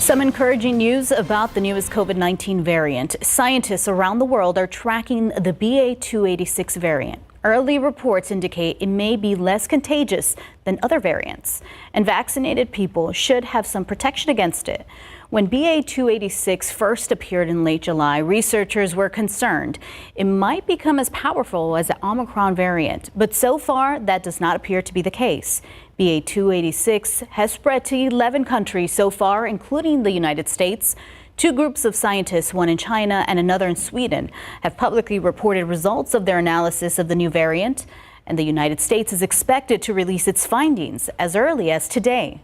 Some encouraging news about the newest COVID-19 variant. Scientists around the world are tracking the BA.2.86 variant. Early reports indicate it may be less contagious than other variants, and vaccinated people should have some protection against it. When BA.2.86 first appeared in late July, researchers were concerned it might become as powerful as the Omicron variant, but so far that does not appear to be the case. BA.2.86 has spread to 11 countries so far, including the United States. Two groups of scientists, one in China and another in Sweden, have publicly reported results of their analysis of the new variant, and the United States is expected to release its findings as early as today.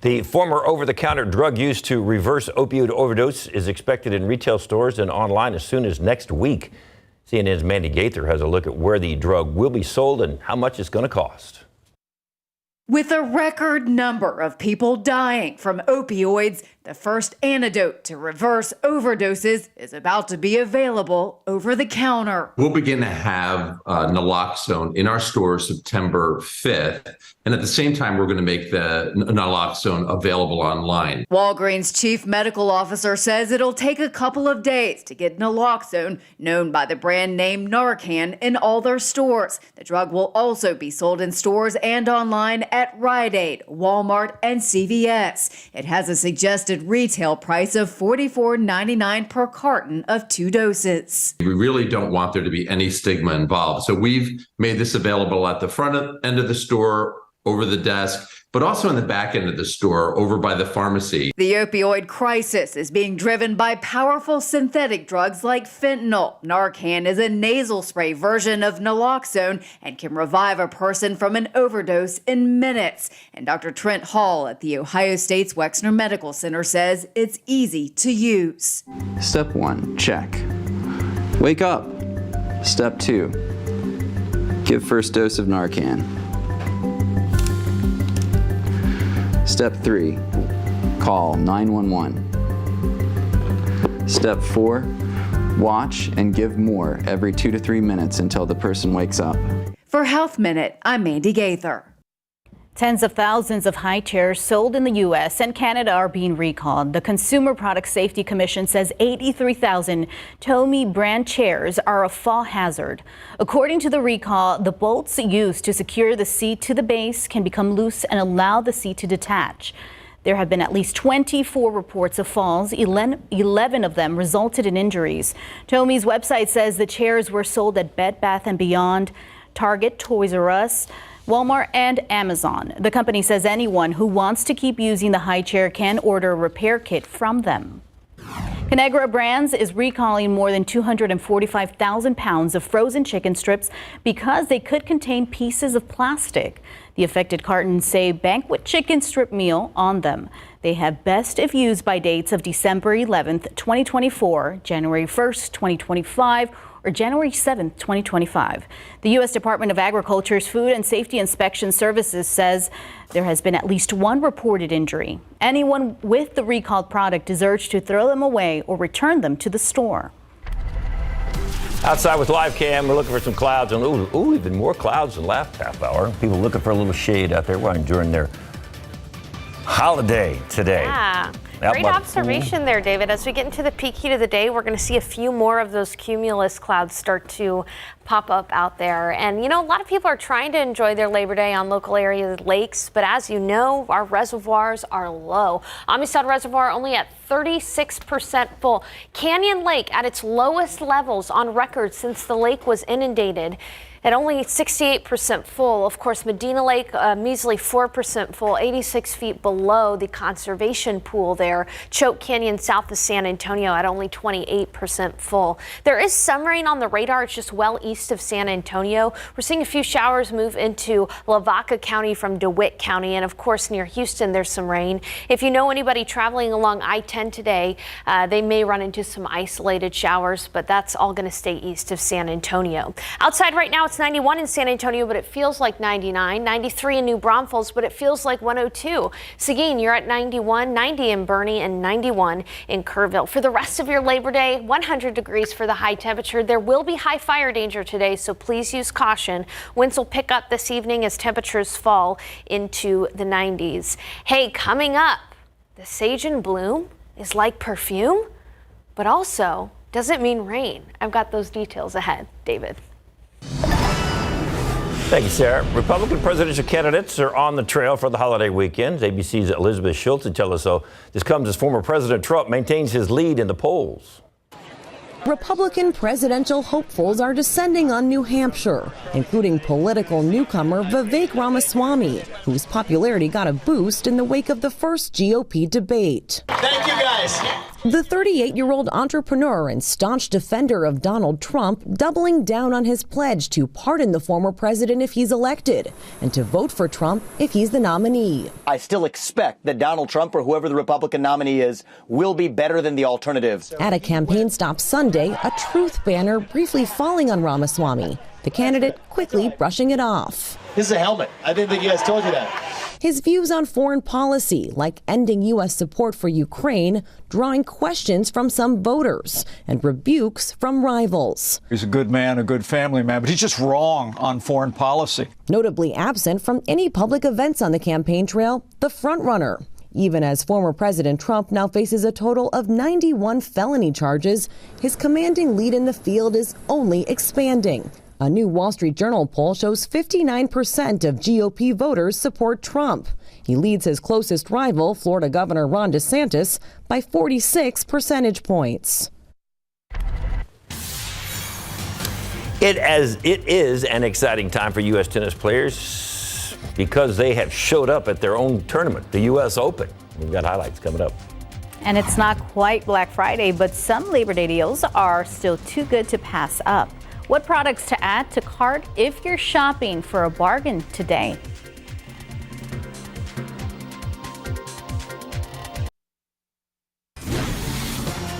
The former over-the-counter drug used to reverse opioid overdose is expected in retail stores and online as soon as next week. CNN's Mandy Gaither has a look at where the drug will be sold and how much it's going to cost. With a record number of people dying from opioids, the first antidote to reverse overdoses is about to be available over the counter. We'll begin to have naloxone in our stores September 5th. And at the same time, we're going to make the naloxone available online. Walgreens chief medical officer says it'll take a couple of days to get naloxone, known by the brand name Narcan, in all their stores. The drug will also be sold in stores and online at Rite Aid, Walmart, and CVS. It has a suggested retail price of $44.99 per carton of 2 doses. We really don't want there to be any stigma involved. So we've made this available at the front end of the store, over the desk, but also in the back end of the store, over by the pharmacy. The opioid crisis is being driven by powerful synthetic drugs like fentanyl. Narcan is a nasal spray version of naloxone and can revive a person from an overdose in minutes. And Dr. Trent Hall at the Ohio State's Wexner Medical Center says it's easy to use. Step 1, check. Wake up. Step 2, give first dose of Narcan. Step 3, call 911. Step 4, watch and give more every 2 to 3 minutes until the person wakes up. For Health Minute, I'm Mandy Gaither. Tens of thousands of high chairs sold in the U.S. and Canada are being recalled. The Consumer Product Safety Commission says 83,000 Tomy brand chairs are a fall hazard. According to the recall, the bolts used to secure the seat to the base can become loose and allow the seat to detach. There have been at least 24 reports of falls. 11 of them resulted in injuries. Tomy's website says the chairs were sold at Bed Bath & Beyond, Target, Toys R Us, Walmart, and Amazon. The company says anyone who wants to keep using the high chair can order a repair kit from them. Conagra Brands is recalling more than 245,000 pounds of frozen chicken strips because they could contain pieces of plastic. The affected cartons say banquet chicken strip meal on them. They have best if used by dates of December 11th, 2024, January 1st, 2025, or January 7th, 2025. The U.S. Department of Agriculture's Food and Safety Inspection Services says there has been at least one reported injury. Anyone with the recalled product is urged to throw them away or return them to the store. Outside with live cam, we're looking for some clouds, and ooh, even more clouds than last half hour. People looking for a little shade out there. We're enjoying their holiday today. Yeah. Great observation there, David. As we get into the peak heat of the day, we're going to see a few more of those cumulus clouds start to pop up out there. And, you know, a lot of people are trying to enjoy their Labor Day on local area lakes, but as you know, our reservoirs are low. Amistad Reservoir only at 36% full. Canyon Lake at its lowest levels on record since the lake was inundated, at only 68% full. Of course, Medina Lake, measly 4% full, 86 feet below the conservation pool there. Choke Canyon south of San Antonio at only 28% full. There is some rain on the radar. It's just well east of San Antonio. We're seeing a few showers move into Lavaca County from DeWitt County. And of course, near Houston, there's some rain. If you know anybody traveling along I-10 today, they may run into some isolated showers, but that's all going to stay east of San Antonio. Outside right now, it's 91 in San Antonio, but it feels like 99. 93 in New Braunfels, but it feels like 102. Seguin, you're at 91, 90 in Bernie, and 91 in Kerrville. For the rest of your Labor Day, 100 degrees for the high temperature. There will be high fire danger today, so please use caution. Winds will pick up this evening as temperatures fall into the 90s. Hey, coming up, The sage in bloom is like perfume, but also doesn't mean rain. I've got those details ahead. David. Thank you, Sarah. Republican presidential candidates are on the trail for the holiday weekend. ABC's Elizabeth Schultz will tell us so. This comes as former President Trump maintains his lead in the polls. Republican presidential hopefuls are descending on New Hampshire, including political newcomer Vivek Ramaswamy, whose popularity got a boost in the wake of the first GOP debate. Thank you, guys. The 38-year-old entrepreneur and staunch defender of Donald Trump doubling down on his pledge to pardon the former president if he's elected and to vote for Trump if he's the nominee. I still expect that Donald Trump or whoever the Republican nominee is will be better than the alternatives. At a campaign stop Sunday, a truth banner briefly falling on Ramaswamy, the candidate quickly brushing it off. This is a helmet. I didn't think you guys told you that. His views on foreign policy, like ending U.S. support for Ukraine, drawing questions from some voters and rebukes from rivals. He's a good man, a good family man, but he's just wrong on foreign policy. Notably absent from any public events on the campaign trail, the frontrunner. Even as former President Trump now faces a total of 91 felony charges, his commanding lead in the field is only expanding. A new Wall Street Journal poll shows 59% of GOP voters support Trump. He leads his closest rival, Florida Governor Ron DeSantis, by 46 percentage points. It is an exciting time for U.S. tennis players because they have showed up at their own tournament, the U.S. Open. We've got highlights coming up. And it's not quite Black Friday, but some Labor Day deals are still too good to pass up. What products to add to cart if you're shopping for a bargain today?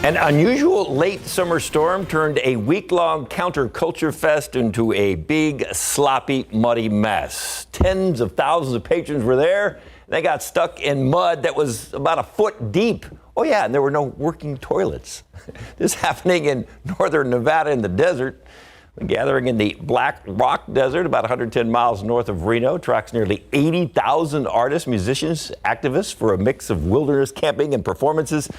An unusual late summer storm turned a week-long counterculture fest into a big, sloppy, muddy mess. Tens of thousands of patrons were there. They got stuck in mud that was about a foot deep. Oh yeah, and there were no working toilets. This happening in northern Nevada in the desert. The gathering in the Black Rock Desert, about 110 miles north of Reno, attracts nearly 80,000 artists, musicians, activists for a mix of wilderness camping and performances.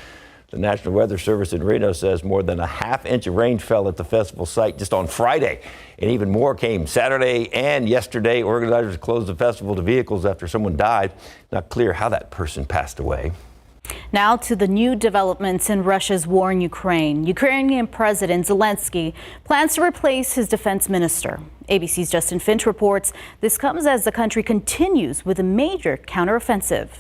The National Weather Service in Reno says more than a half-inch of rain fell at the festival site just on Friday. And even more came Saturday and yesterday. Organizers closed the festival to vehicles after someone died. Not clear how that person passed away. Now to the new developments in Russia's war in Ukraine. Ukrainian President Zelensky plans to replace his defense minister. ABC's Justin Finch reports this comes as the country continues with a major counteroffensive.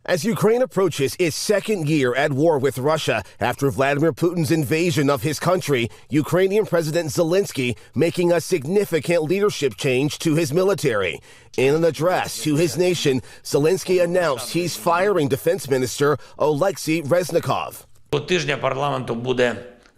As Ukraine approaches its second year at war with Russia after Vladimir Putin's invasion of his country, Ukrainian President Zelensky making a significant leadership change to his military. In an address to his nation, Zelensky announced he's firing Defense Minister Oleksiy Reznikov.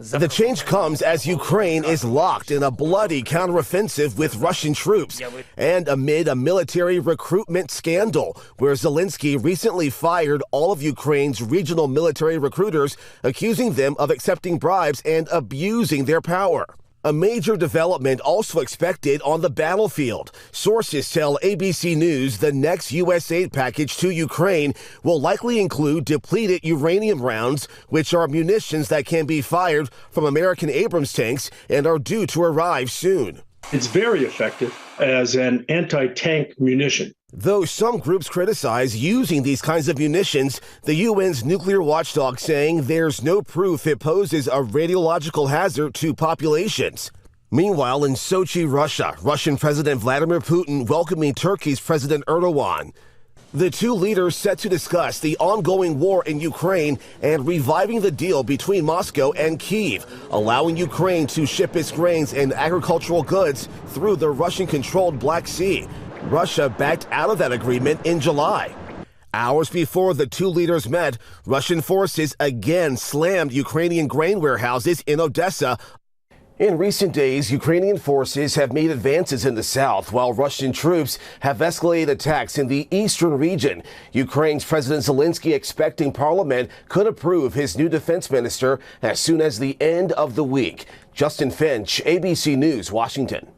The change comes as Ukraine is locked in a bloody counteroffensive with Russian troops and amid a military recruitment scandal where Zelensky recently fired all of Ukraine's regional military recruiters, accusing them of accepting bribes and abusing their power. A major development also expected on the battlefield. Sources tell ABC News the next U.S. aid package to Ukraine will likely include depleted uranium rounds, which are munitions that can be fired from American Abrams tanks and are due to arrive soon. It's very effective as an anti-tank munition. Though some groups criticize using these kinds of munitions, the UN's nuclear watchdog saying there's no proof it poses a radiological hazard to populations. Meanwhile, in Sochi, Russia, Russian President Vladimir Putin welcoming Turkey's President Erdogan. The two leaders set to discuss the ongoing war in Ukraine and reviving the deal between Moscow and Kyiv, allowing Ukraine to ship its grains and agricultural goods through the Russian-controlled Black Sea. Russia backed out of that agreement in July. Hours before the two leaders met, Russian forces again slammed Ukrainian grain warehouses in Odessa. In recent days, Ukrainian forces have made advances in the south, while Russian troops have escalated attacks in the eastern region. Ukraine's President Zelensky expecting Parliament could approve his new defense minister as soon as the end of the week. Justin Finch, ABC News, Washington.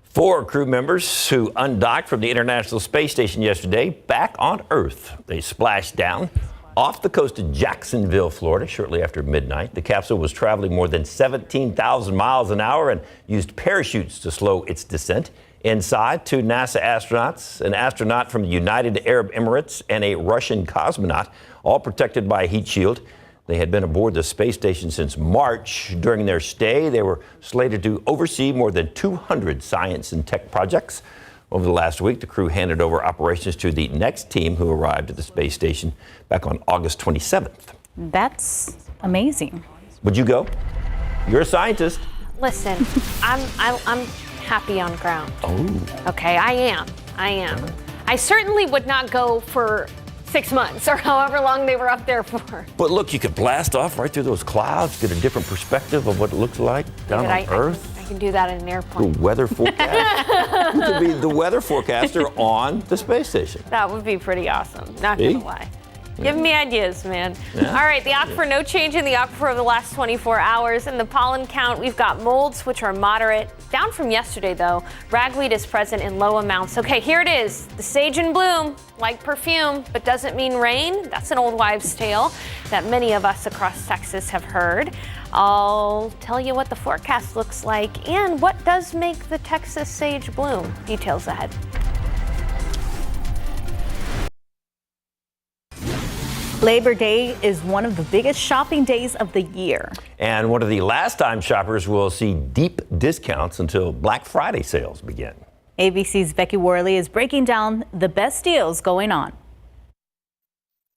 4 crew members who undocked from the International Space Station yesterday back on Earth. They splashed down off the coast of Jacksonville, Florida, shortly after midnight. The capsule was traveling more than 17,000 miles an hour and used parachutes to slow its descent. Inside, 2 NASA astronauts, an astronaut from the United Arab Emirates, and a Russian cosmonaut, all protected by a heat shield. They had been aboard the space station since March. During their stay, they were slated to oversee more than 200 science and tech projects. Over the last week, the crew handed over operations to the next team, who arrived at the space station back on August 27th. That's amazing. Would you go? You're a scientist. Listen, I'm happy on ground. Oh. Okay, I am. I certainly would not go for 6 months or however long they were up there for. But look, you could blast off right through those clouds, get a different perspective of what it looks like down on Earth. I can do that in an airplane. The weather forecast. You could be the weather forecaster on the space station. That would be pretty awesome, not gonna lie. Giving me ideas, man. Yeah. All right, the aquifer, no change in the aquifer over the last 24 hours. In the pollen count, we've got molds, which are moderate. Down from yesterday, though. Ragweed is present in low amounts. Okay, here it is. The sage in bloom, like perfume, but doesn't mean rain. That's an old wives' tale that many of us across Texas have heard. I'll tell you what the forecast looks like and what does make the Texas sage bloom. Details ahead. Labor Day is one of the biggest shopping days of the year. And one of the last time shoppers will see deep discounts until Black Friday sales begin. ABC's Becky Worley is breaking down the best deals going on.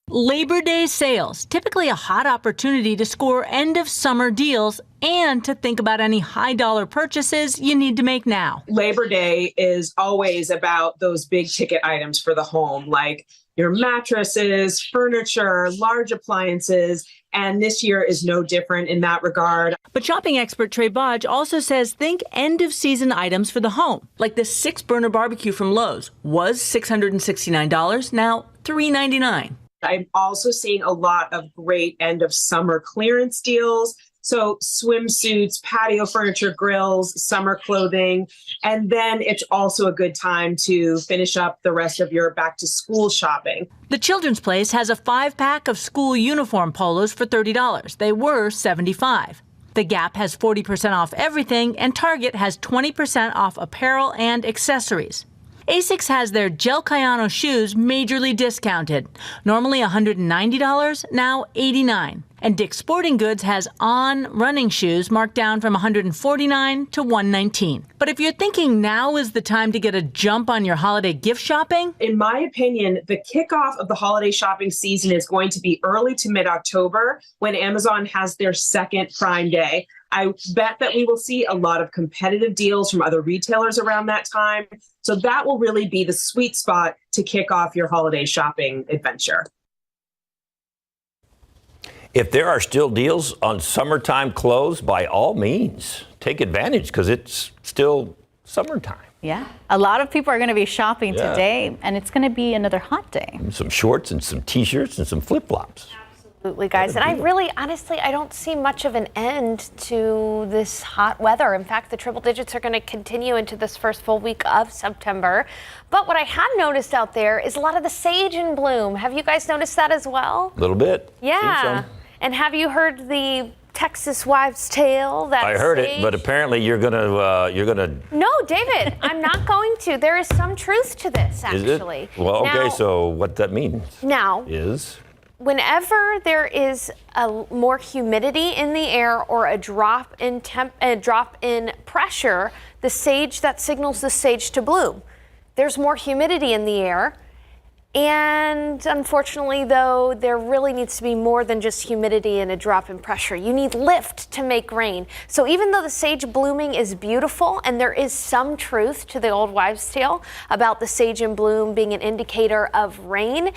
Labor Day sales, typically a hot opportunity to score end of summer deals and to think about any high dollar purchases you need to make now. Labor Day is always about those big ticket items for the home, like your mattresses, furniture, large appliances, and this year is no different in that regard. But shopping expert Trey Bodge also says think end of season items for the home, like the 6-burner barbecue from Lowe's was $669, now $399. I'm also seeing a lot of great end of summer clearance deals. So swimsuits, patio furniture, grills, summer clothing. And then it's also a good time to finish up the rest of your back to school shopping. The Children's Place has a 5-pack of school uniform polos for $30. They were $75. The Gap has 40% off everything, and Target has 20% off apparel and accessories. Asics has their Gel Kayano shoes majorly discounted. Normally $190, now $89. And Dick's Sporting Goods has On running shoes marked down from $149 to $119. But if you're thinking now is the time to get a jump on your holiday gift shopping, in my opinion, the kickoff of the holiday shopping season is going to be early to mid-October when Amazon has their second Prime Day. I bet that we will see a lot of competitive deals from other retailers around that time. So that will really be the sweet spot to kick off your holiday shopping adventure. If there are still deals on summertime clothes, by all means, take advantage because it's still summertime. Yeah, a lot of people are going to be shopping today, and it's going to be another hot day. Some shorts and some T-shirts and some flip-flops. Absolutely, guys. And I really, honestly, I don't see much of an end to this hot weather. In fact, the triple digits are going to continue into this first full week of September. But what I have noticed out there is a lot of the sage in bloom. Have you guys noticed that as well? A little bit. Yeah. And have you heard the Texas wives' tale? That I heard it, but apparently you're gonna. No, David, I'm not going to. There is some truth to this, actually. Is it? Well, okay. So what that means now is, whenever there is a more humidity in the air or a drop in pressure, the sage, that signals the sage to bloom. There's more humidity in the air. And unfortunately, though, there really needs to be more than just humidity and a drop in pressure. You need lift to make rain. So even though the sage blooming is beautiful, and there is some truth to the old wives' tale about the sage in bloom being an indicator of rain,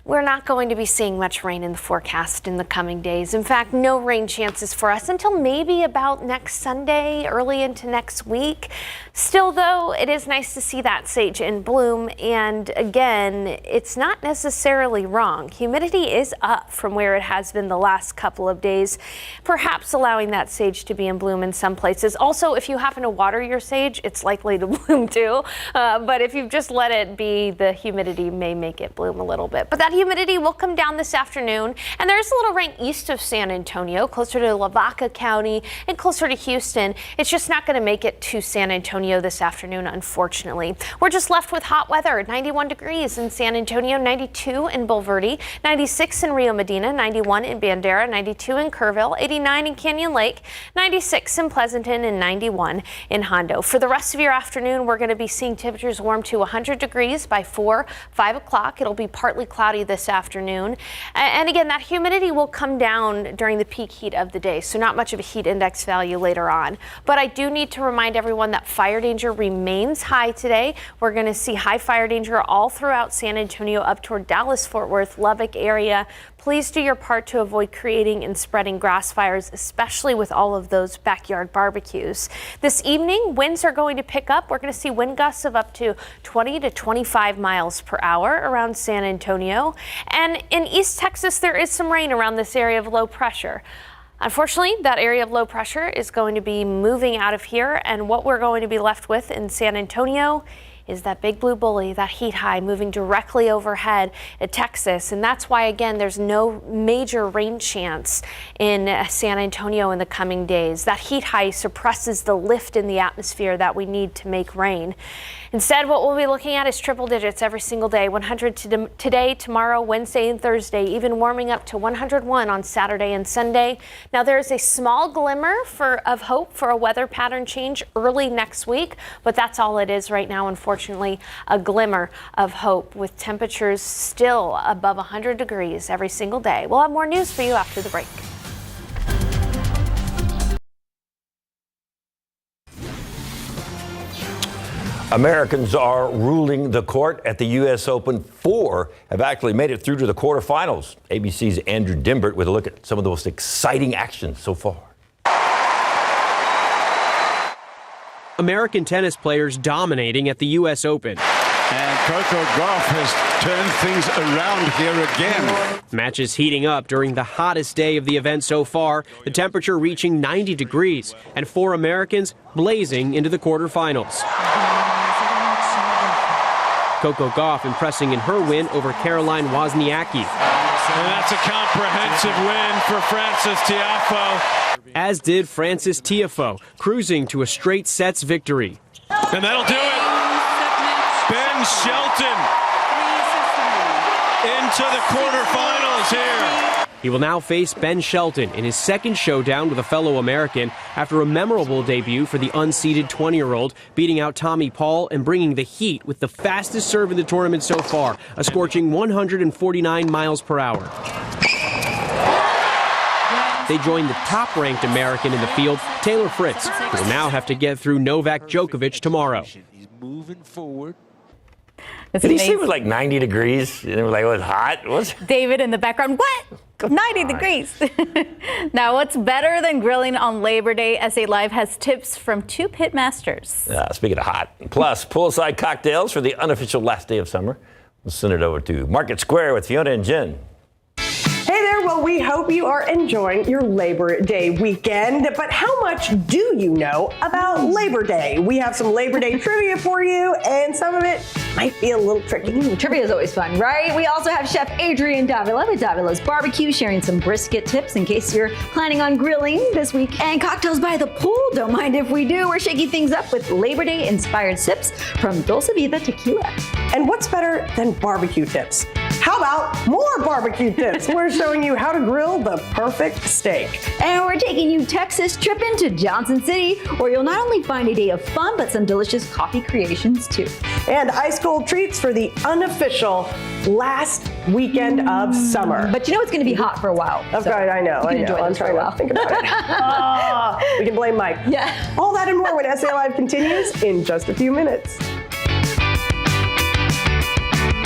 We're not going to be seeing much rain in the forecast in the coming days. In fact, no rain chances for us until maybe about next Sunday, early into next week. Still, though, it is nice to see that sage in bloom. And again, it's not necessarily wrong. Humidity is up from where it has been the last couple of days, perhaps allowing that sage to be in bloom in some places. Also, if you happen to water your sage, it's likely to bloom too. But if you just let it be, the humidity may make it bloom a little bit. But that humidity will come down this afternoon, and there's a little rain east of San Antonio, closer to Lavaca County and closer to Houston. It's just not going to make it to San Antonio this afternoon, unfortunately. We're just left with hot weather. 91 degrees in San Antonio, 92 in Bulverde, 96 in Rio Medina, 91 in Bandera, 92 in Kerrville, 89 in Canyon Lake, 96 in Pleasanton, and 91 in Hondo. For the rest of your afternoon, we're going to be seeing temperatures warm to 100 degrees by 5 o'clock. It'll be partly cloudy this afternoon. And again, that humidity will come down during the peak heat of the day, so not much of a heat index value later on. But I do need to remind everyone that fire danger remains high today. We're going to see high fire danger all throughout San Antonio up toward Dallas, Fort Worth, Lubbock area. Please do your part to avoid creating and spreading grass fires, especially with all of those backyard barbecues. This evening, winds are going to pick up. We're going to see wind gusts of up to 20 to 25 miles per hour around San Antonio. And in East Texas, there is some rain around this area of low pressure. Unfortunately, that area of low pressure is going to be moving out of here, and what we're going to be left with in San Antonio is that big blue bully, that heat high moving directly overhead at Texas. And that's why, again, there's no major rain chance in San Antonio in the coming days. That heat high suppresses the lift in the atmosphere that we need to make rain. Instead, what we'll be looking at is triple digits every single day. 100 today, tomorrow, Wednesday, and Thursday, even warming up to 101 on Saturday and Sunday. Now, there's a small glimmer of hope for a weather pattern change early next week, but that's all it is right now, unfortunately, a glimmer of hope with temperatures still above 100 degrees every single day. We'll have more news for you after the break. Americans are ruling the court at the U.S. Open. 4 have actually made it through to the quarterfinals. ABC's Andrew Dimbert with a look at some of the most exciting actions so far. American tennis players dominating at the U.S. Open. And Coco Gauff has turned things around here again. Matches heating up during the hottest day of the event so far, the temperature reaching 90 degrees, and 4 Americans blazing into the quarterfinals. Coco Gauff impressing in her win over Caroline Wozniacki. And that's a comprehensive win for Frances Tiafoe. As did Frances Tiafoe, cruising to a straight sets victory. And that'll do it. Ben Shelton into the quarterfinals here. He will now face Ben Shelton in his second showdown with a fellow American after a memorable debut for the unseeded 20-year-old, beating out Tommy Paul and bringing the heat with the fastest serve in the tournament so far, a scorching 149 miles per hour. They join the top-ranked American in the field, Taylor Fritz, who will now have to get through Novak Djokovic tomorrow. He's moving forward. Did he say it was like 90 degrees? And it was like, it was hot? What's David in the background, what? 90 degrees. Now, what's better than grilling on Labor Day? KSAT Live has tips from 2 pit masters. Speaking of hot, plus poolside cocktails for the unofficial last day of summer. We'll send it over to Market Square with Fiona and Jen. Hey there, well, we hope you are enjoying your Labor Day weekend, but how much do you know about Labor Day? We have some Labor Day trivia for you, and some of it might be a little tricky. Trivia is always fun, right? We also have Chef Adrian Davila with Davila's Barbecue sharing some brisket tips in case you're planning on grilling this week. And cocktails by the pool, don't mind if we do. We're shaking things up with Labor Day inspired sips from Dulce Vida Tequila. And what's better than barbecue tips? How about more barbecue tips? We're showing you how to grill the perfect steak. And we're taking you Texas tripping to Johnson City, where you'll not only find a day of fun, but some delicious coffee creations too. And ice cold treats for the unofficial last weekend of summer. But you know it's going to be hot for a while. Okay, I know. I'm trying to think about it. We can blame Mike. Yeah. All that and more when KSAT Live continues in just a few minutes.